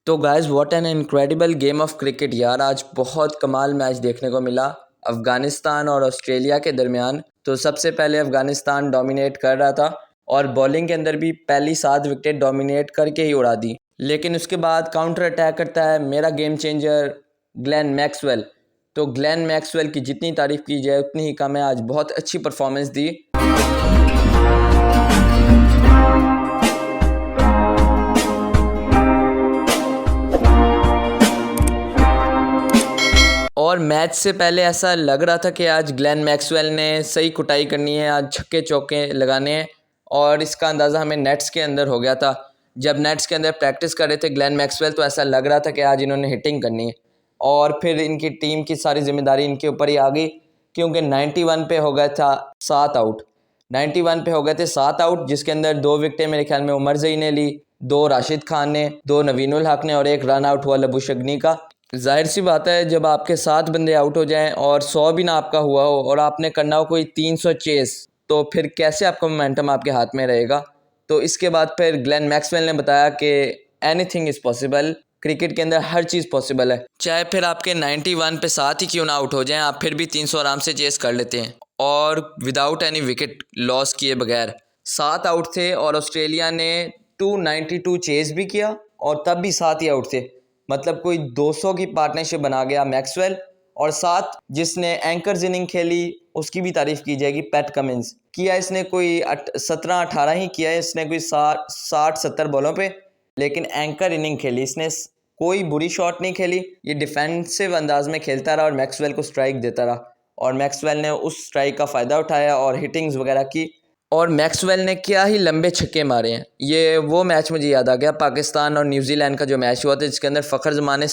तो guys what an incredible game of cricket यार। आज बहुत कमाल मैच देखने को मिला अफ़गानिस्तान और ऑस्ट्रेलिया के दरमियान। तो सबसे पहले अफ़गानिस्तान डोमिनेट कर रहा था और बॉलिंग के अंदर भी पहली 7 विकेट डोमिनेट करके ही उड़ा दी, लेकिन उसके बाद काउंटर अटैक करता है मेरा गेम चेंजर ग्लेन मैक्सवेल। तो ग्लेन मैक्सवेल की जितनी तारीफ़ की जाए उतनी ही कम है। आज बहुत अच्छी परफॉर्मेंस दी। और मैच से पहले ऐसा लग रहा था कि आज ग्लेन मैक्सवेल ने सही कुटाई करनी है, आज छक्के चौके लगाने हैं। और इसका अंदाज़ा हमें नेट्स के अंदर हो गया था। जब नेट्स के अंदर प्रैक्टिस कर रहे थे ग्लेन मैक्सवेल, तो ऐसा लग रहा था कि आज इन्होंने हिटिंग करनी है। और फिर इनकी टीम की सारी जिम्मेदारी इनके ऊपर ही आ गई, क्योंकि 91 पे हो गया था 7 आउट। 91 पे हो गए थे 7 आउट, जिसके अंदर 2 विकेटें मेरे ख्याल में उमर ज़ई ने ली, 2 राशिद खान ने, 2 नवीन उल हक ने और 1 रन आउट हुआ लबुशगनी का। जाहिर सी बात है, जब आपके 7 बंदे आउट हो जाएं और 100 भी ना आपका हुआ हो और आपने करना हो कोई 300 चेस, तो फिर कैसे आपका मोमेंटम आपके हाथ में रहेगा। तो इसके बाद फिर ग्लेन मैक्सवेल ने बताया कि एनीथिंग इज़ पॉसिबल, क्रिकेट के अंदर हर चीज़ पॉसिबल है। चाहे फिर आपके 91 पे 7 ही क्यों ना आउट हो जाएं, आप फिर भी 300 आराम से चेस कर लेते हैं। और विदाउट एनी विकेट लॉस किए बगैर 7 आउट थे और ऑस्ट्रेलिया ने 292 चेस भी किया और तब भी 7 ही आउट थे। मतलब कोई 200 की पार्टनरशिप बना गया मैक्सवेल। और साथ जिसने एंकर्स इनिंग खेली उसकी भी तारीफ़ की जाएगी, पैट कमिंस। किया इसने कोई 17-18 ही किया है इसने, कोई 60-70 बॉलों पे, लेकिन एंकर इनिंग खेली इसने। कोई बुरी शॉट नहीं खेली, ये डिफेंसिव अंदाज में खेलता रहा और मैक्सवेल को स्ट्राइक देता रहा। और मैक्सवेल ने उस स्ट्राइक का फ़ायदा उठाया और हिटिंग्स वगैरह की। और मैक्सवेल ने क्या ही लंबे छक्के मारे हैं। ये वो मैच मुझे याद आ गया, पाकिस्तान और न्यूजीलैंड का जो मैच हुआ था, जिसके अंदर फ़खर ज़मान ने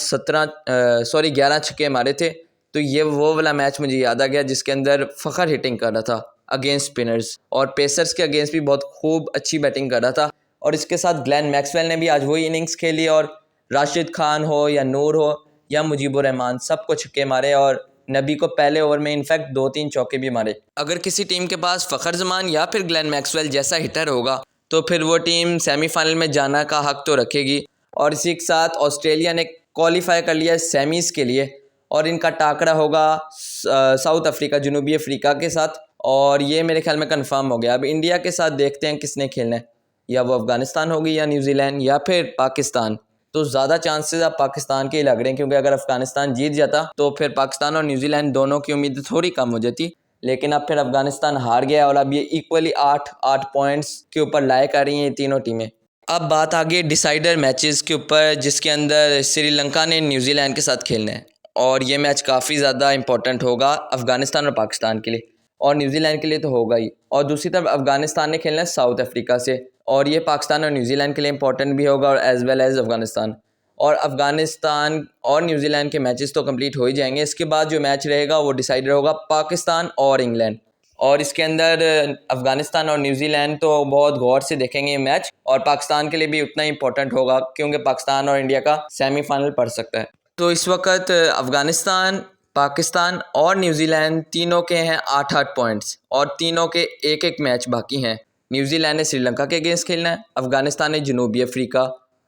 11 छक्के मारे थे। तो ये वो वाला मैच मुझे याद आ गया जिसके अंदर फ़खर हिटिंग कर रहा था अगेंस्ट स्पिनर्स, और पेसर्स के अगेंस्ट भी बहुत खूब अच्छी बैटिंग कर रहा था। और इसके साथ ग्लेन मैक्सवेल ने भी आज वही इनिंग्स खेली और राशिद खान हो या नूर हो या मुजीबुर रहमान, सबको छक्के मारे और नबी को पहले ओवर में इनफैक्ट 2-3 चौके भी मारे। अगर किसी टीम के पास फ़खर ज़मान या फिर ग्लेन मैक्सवेल जैसा हिटर होगा तो फिर वो टीम सेमीफाइनल में जाना का हक तो रखेगी। और इसी के साथ ऑस्ट्रेलिया ने क्वालिफाई कर लिया सेमीज़ के लिए और इनका टाकरा होगा साउथ अफ्रीका, जनूबी अफ्रीका के साथ। और ये मेरे ख्याल में कंफर्म हो गया। अब इंडिया के साथ देखते हैं किसने खेलना है, या वो अफ़गानिस्तान होगी या न्यूजीलैंड या फिर पाकिस्तान। तो ज़्यादा चांसेस अब पाकिस्तान के ही लग रहे हैं, क्योंकि अगर अफ़गानिस्तान जीत जाता तो फिर पाकिस्तान और न्यूजीलैंड दोनों की उम्मीदें थोड़ी कम हो जाती। लेकिन अब फिर अफ़गानिस्तान हार गया और अब ये इक्वली 8-8 पॉइंट्स के ऊपर लाए कर रही हैं ये तीनों टीमें। अब बात आ गई डिसाइडर मैचेस के ऊपर, जिसके अंदर श्रीलंका ने न्यूजीलैंड के साथ खेलना है। और ये मैच काफ़ी ज़्यादा इंपॉर्टेंट होगा अफ़गानिस्तान और पाकिस्तान के लिए, और न्यूजीलैंड के लिए तो होगा ही। और दूसरी तरफ अफ़गानिस्तान ने खेलना है साउथ अफ्रीका से, और ये पाकिस्तान और न्यूजीलैंड के लिए इंपॉर्टेंट भी होगा, और एज़ वेल एज़ अफ़गानिस्तान। और अफ़गानिस्तान और न्यूजीलैंड के मैचेस तो कंप्लीट हो ही जाएंगे। इसके बाद जो मैच रहेगा वो डिसाइडर होगा पाकिस्तान और इंग्लैंड। और इसके अंदर अफ़गानिस्तान और न्यूजीलैंड तो बहुत गौर से देखेंगे ये मैच, और पाकिस्तान के लिए भी उतना ही इंपॉर्टेंट होगा, क्योंकि पाकिस्तान और इंडिया का सेमीफाइनल पड़ सकता है। तो इस वक्त अफ़गानिस्तान, पाकिस्तान और न्यूजीलैंड तीनों के हैं 8-8 पॉइंट्स, और तीनों के एक एक मैच बाकी हैं। न्यूजीलैंड ने श्रीलंका के अगेंस्ट खेलना है, अफ़गानिस्तान ने जनूबी अफ्रीका,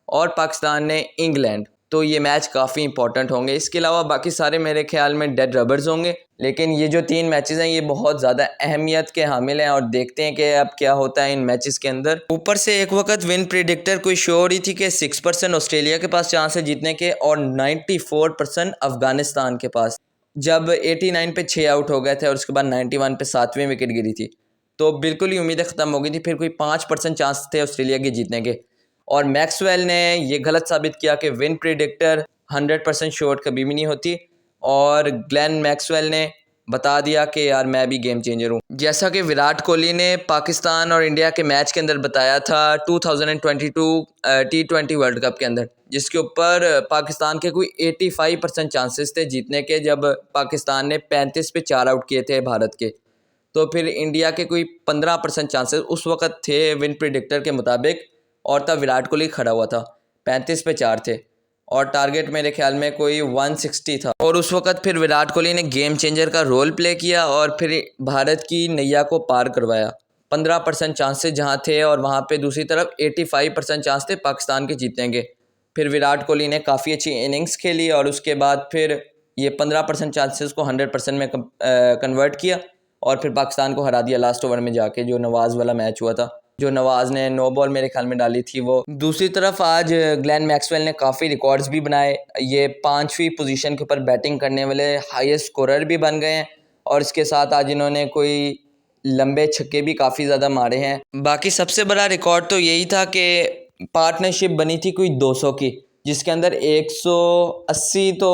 और पाकिस्तान ने इंग्लैंड। तो ये मैच काफ़ी इंपॉर्टेंट होंगे। इसके अलावा बाकी सारे मेरे ख्याल में डेड रबर्स होंगे, लेकिन ये जो 3 मैचेस हैं ये बहुत ज़्यादा अहमियत के हामिल हैं, और देखते हैं कि अब क्या होता है इन मैचेस के अंदर। ऊपर से एक वक्त विन प्रिडिक्टर कोई शो हो रही थी कि 6% ऑस्ट्रेलिया के पास चांस है जीतने के और 94% अफ़गानिस्तान के पास। जब 89 पे 6 आउट हो गए थे और उसके बाद 91 पे 7वीं विकेट गिरी थी, तो बिल्कुल ही उम्मीदें ख़त्म हो गई थी। फिर कोई 5% चांस थे ऑस्ट्रेलिया के जीतने के, और मैक्सवेल ने ये गलत साबित किया कि विन प्रिडिक्टर 100% श्योर कभी भी नहीं होती। और ग्लेन मैक्सवेल ने बता दिया कि यार मैं भी गेम चेंजर हूँ, जैसा कि विराट कोहली ने पाकिस्तान और इंडिया के मैच के अंदर बताया था 2022 T20 वर्ल्ड कप के अंदर, जिसके ऊपर पाकिस्तान के कोई 85% चांसेस थे जीतने के, जब पाकिस्तान ने 35 पे 4 आउट किए थे भारत के। तो फिर इंडिया के कोई 15% चांसेस उस वक़्त थे विन प्रिडिक्टर के मुताबिक, और तब विराट कोहली खड़ा हुआ था। 35 पे 4 थे और टारगेट मेरे ख्याल में कोई 160 था। और उस वक़्त फिर विराट कोहली ने गेम चेंजर का रोल प्ले किया और फिर भारत की नैया को पार करवाया। 15% चांसेस जहां थे, और वहां पे दूसरी तरफ 85% चांस थे पाकिस्तान के जीतने के। फिर विराट कोहली ने काफ़ी अच्छी इनिंग्स खेली और उसके बाद फिर ये 15% चांसेस को 100% में कन्वर्ट किया और फिर पाकिस्तान को हरा दिया लास्ट ओवर में जाके, जो नवाज़ वाला मैच हुआ था, जो नवाज़ ने नो बॉल मेरे ख्याल में डाली थी वो। दूसरी तरफ आज ग्लेन मैक्सवेल ने काफ़ी रिकॉर्ड्स भी बनाए, ये 5वीं पोजीशन के ऊपर बैटिंग करने वाले हाईएस्ट स्कोरर भी बन गए हैं और इसके साथ आज इन्होंने कोई लंबे छक्के भी काफ़ी ज़्यादा मारे हैं। बाकी सबसे बड़ा रिकॉर्ड तो यही था कि पार्टनरशिप बनी थी कोई 200 की, जिसके अंदर 180 तो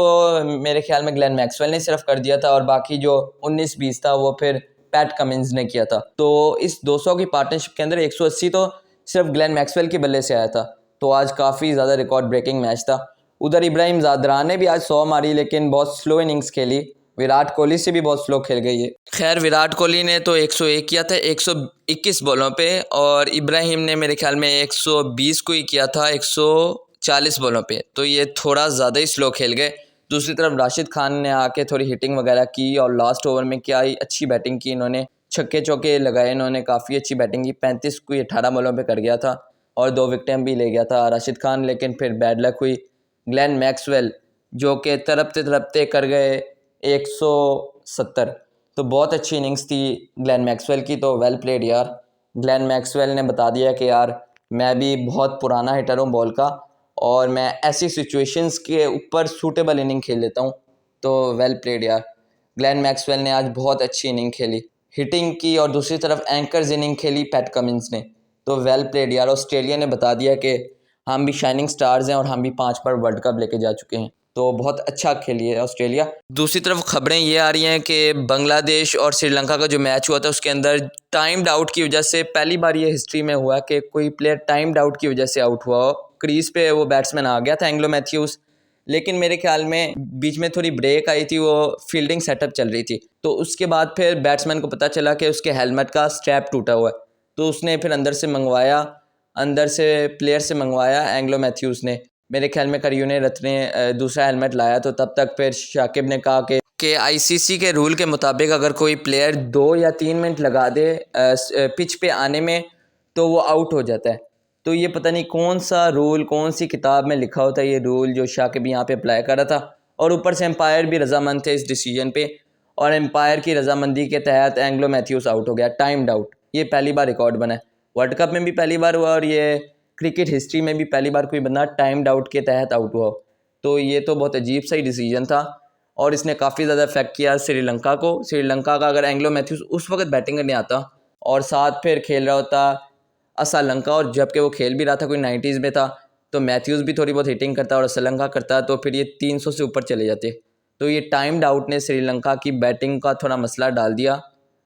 मेरे ख्याल में ग्लेन मैक्सवेल ने सिर्फ कर दिया था और बाकी जो 19-20 था वो फिर पैट कमिंस ने किया था। तो इस 200 की पार्टनरशिप के अंदर 180 तो सिर्फ ग्लेन मैक्सवेल के बल्ले से आया था। तो आज काफ़ी ज़्यादा रिकॉर्ड ब्रेकिंग मैच था। उधर इब्राहिम ज़ादरान ने भी आज 100 मारी, लेकिन बहुत स्लो इनिंग्स खेली, विराट कोहली से भी बहुत स्लो खेल गई है। खैर विराट कोहली ने तो 101 किया था 121 बॉलों पे और इब्राहिम ने मेरे ख्याल में 120 को ही किया था 140 बॉलों पे, तो ये थोड़ा ज़्यादा ही स्लो खेल गए। दूसरी तरफ राशिद खान ने आके थोड़ी हिटिंग वगैरह की और लास्ट ओवर में क्या ही अच्छी बैटिंग की इन्होंने, छक्के चौके लगाए इन्होंने, काफ़ी अच्छी बैटिंग की। 35 को 18 बॉलों पे कर गया था और 2 विकेटें भी ले गया था राशिद खान, लेकिन फिर बैड लक हुई। ग्लेन मैक्सवेल जो कि तड़पते कर गए 170, तो बहुत अच्छी इनिंग्स थी ग्लेन मैक्सवेल की। तो वेल प्लेड यार, ग्लेन मैक्सवेल ने बता दिया कि यार मैं भी बहुत पुराना हिटर हूँ बॉल का और मैं ऐसी सिचुएशंस के ऊपर सूटेबल इनिंग खेल लेता हूँ। तो वेल प्लेड यार, ग्लेन मैक्सवेल ने आज बहुत अच्छी इनिंग खेली, हिटिंग की, और दूसरी तरफ एंकर्स इनिंग खेली पैट कमिंस ने। तो वेल प्लेड यार, ऑस्ट्रेलिया ने बता दिया कि हम भी शाइनिंग स्टार्स हैं और हम भी 5 बार वर्ल्ड कप लेके जा चुके हैं। तो बहुत अच्छा खेली है ऑस्ट्रेलिया। दूसरी तरफ खबरें ये आ रही हैं कि बांग्लादेश और श्रीलंका का जो मैच हुआ था उसके अंदर टाइम्ड आउट की वजह से पहली बार ये हिस्ट्री में हुआ कि कोई प्लेयर टाइम्ड आउट की वजह से आउट हुआ हो। क्रीज पे वो बैट्समैन आ गया था एंग्लो मैथ्यूज़, लेकिन मेरे ख्याल में बीच में थोड़ी ब्रेक आई थी, वो फील्डिंग सेटअप चल रही थी, तो उसके बाद फिर बैट्समैन को पता चला कि उसके हेलमेट का स्ट्रैप टूटा हुआ है, तो उसने फिर अंदर से प्लेयर से मंगवाया एंग्लो मैथ्यूज़ ने, मेरे ख्याल में करियूने रथ ने दूसरा हेलमेट लाया। तो तब तक फिर शाकिब ने कहा कि आईसीसी के रूल के मुताबिक अगर कोई प्लेयर 2 या 3 मिनट लगा दे पिच पे आने में तो वो आउट हो जाता है। तो ये पता नहीं कौन सा रूल, कौन सी किताब में लिखा होता है ये रूल जो शाकिब यहाँ पे अप्लाई कर रहा था, और ऊपर से एम्पायर भी रजामंद थे इस डिसीजन पे, और एम्पायर की रजामंदी के तहत एंग्लो मैथ्यूज़ आउट हो गया, टाइम्ड आउट। ये पहली बार रिकॉर्ड बना है, वर्ल्ड कप में भी पहली बार हुआ और ये क्रिकेट हिस्ट्री में भी पहली बार कोई बंदा टाइम्ड आउट के तहत आउट हुआ। तो ये तो बहुत अजीब सा ही डिसीजन था और इसने काफ़ी ज़्यादा इफेक्ट किया श्रीलंका को। श्रीलंका का अगर एंग्लो मैथ्यूज़ उस वक्त बैटिंग करने आता और साथ फिर खेल रहा होता असलंका, और जबकि वो खेल भी रहा था कोई 90s में था, तो मैथ्यूज़ भी थोड़ी बहुत हिटिंग करता और असलंका करता, तो फिर ये 300 से ऊपर चले जाते। तो ये टाइम्ड आउट ने श्रीलंका की बैटिंग का थोड़ा मसला डाल दिया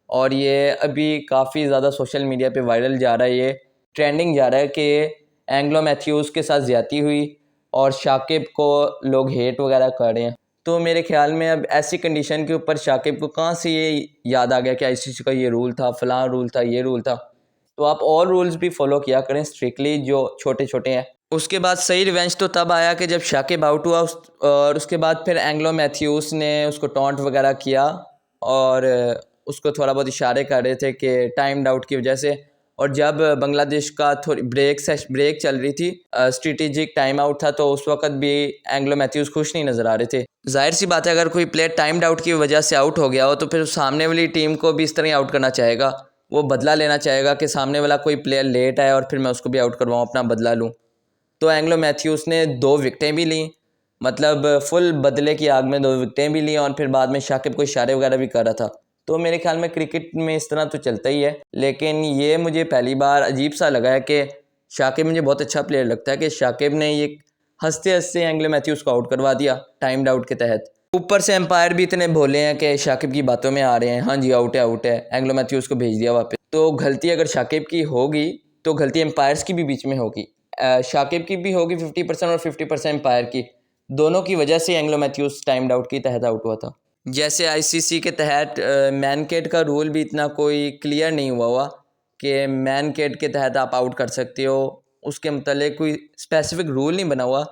और ये अभी काफ़ी ज़्यादा सोशल मीडिया पे वायरल जा रहा है, ये ट्रेंडिंग जा रहा है कि एंग्लो मैथ्यूज़ के साथ ज़्यादती हुई और शाकिब को लोग हेट वगैरह कर रहे हैं। तो मेरे ख्याल में अब ऐसी कंडीशन के ऊपर शाकिब को कहाँ से ये याद आ गया कि आईसीसी का ये रूल था, फ़लाँ रूल था, ये रूल था। तो आप ऑल रूल्स भी फॉलो किया करें स्ट्रिक्टली जो छोटे छोटे हैं। उसके बाद सही रिवेंज तो तब आया कि जब शाकिब आउट हुआ और उसके बाद फिर एंग्लो मैथ्यूज़ ने उसको टॉन्ट वगैरह किया और उसको थोड़ा बहुत इशारे कर रहे थे कि टाइम्ड आउट की वजह से। और जब बांग्लादेश का थोड़ी ब्रेक चल रही थी, स्ट्रेटेजिक टाइम आउट था, तो उस वक्त भी एंग्लो मैथ्यूज़ खुश नहीं नज़र आ रहे थे। जाहिर सी बात है अगर कोई प्लेयर टाइम्ड आउट की वजह से आउट हो गया हो तो फिर सामने वाली टीम को भी इस तरह आउट करना चाहेगा, वो बदला लेना चाहेगा कि सामने वाला कोई प्लेयर लेट आए और फिर मैं उसको भी आउट करवाऊँ, अपना बदला लूँ। तो एंग्लो मैथ्यूज़ ने 2 विकटें भी लीं, मतलब फुल बदले की आग में 2 विकटें भी लीं और फिर बाद में शाकिब को इशारे वगैरह भी कर रहा था। तो मेरे ख्याल में क्रिकेट में इस तरह तो चलता ही है, लेकिन ये मुझे पहली बार अजीब सा लगा है कि शाकिब, मुझे बहुत अच्छा प्लेयर लगता है कि शाकिब ने ये हंसते हंसते एंग्लो मैथ्यूज़ को आउट करवा दिया टाइम्ड आउट के तहत। ऊपर से एम्पायर भी इतने भोले हैं कि शाकिब की बातों में आ रहे हैं, हाँ जी आउट है, एंग्लो मैथ्यूज़ को भेज दिया वापस। तो गलती अगर शाकिब की होगी तो गलती एम्पायर्स की भी बीच में होगी, शाकिब की भी होगी 50% और 50% एम्पायर की, दोनों की वजह से एंग्लो मैथ्यूज़ टाइम्ड आउट के तहत आउट हुआ था। जैसे आईसीसी के तहत मैनकेट का रूल भी इतना कोई क्लियर नहीं हुआ कि मैनकेट के तहत आप आउट कर सकते हो, उसके मतलब कोई स्पेसिफिक रूल नहीं बना हुआ।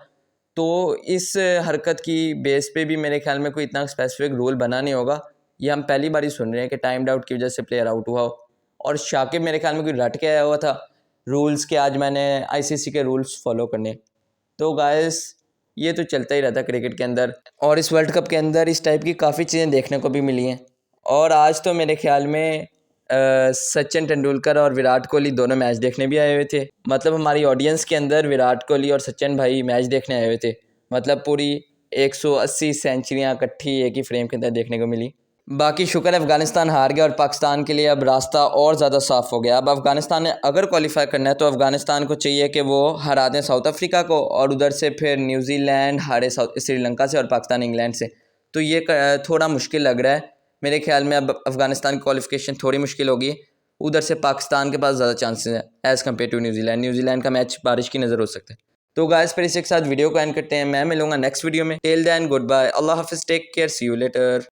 तो इस हरकत की बेस पे भी मेरे ख्याल में कोई इतना स्पेसिफिक रूल बना नहीं होगा। ये हम पहली बार ही सुन रहे हैं कि टाइम्ड आउट की वजह से प्लेयर आउट हुआ हो, और शाकिब मेरे ख्याल में कोई रट के आया हुआ था रूल्स के, आज मैंने आईसीसी के रूल्स फॉलो करने। तो गाइस ये तो चलता ही रहता क्रिकेट के अंदर, और इस वर्ल्ड कप के अंदर इस टाइप की काफ़ी चीज़ें देखने को भी मिली हैं। और आज तो मेरे ख्याल में सचिन तेंदुलकर और विराट कोहली दोनों मैच देखने भी आए हुए थे। मतलब हमारी ऑडियंस के अंदर विराट कोहली और सचिन भाई मैच देखने आए हुए थे। मतलब पूरी 180 सेंचुरियाँ इकट्ठी एक ही फ्रेम के अंदर देखने को मिली। बाकी शुक्र है अफ़गानिस्तान हार गया और पाकिस्तान के लिए अब रास्ता और ज़्यादा साफ़ हो गया। अब अफ़गानिस्तान ने अगर क्वालिफाई करना है तो अफ़गानिस्तान को चाहिए कि वो हरा दें साउथ अफ्रीका को, और उधर से फिर न्यूजीलैंड हारे श्रीलंका से, और पाकिस्तान इंग्लैंड से। तो ये थोड़ा मुश्किल लग रहा है मेरे ख्याल में। अब अफ़गानिस्तान की क्वालिफिकेशन थोड़ी मुश्किल होगी। उधर से पाकिस्तान के पास ज़्यादा चांसेस हैं as compared to New Zealand. New Zealand का मैच बारिश की नज़र हो सकता है। तो गाइस फिर इसी के साथ वीडियो को एंड करते हैं। मैं मिलूंगा नेक्स्ट वीडियो में। टिल देन गुड बाय, अल्लाह हाफिज़, take care, see you letter.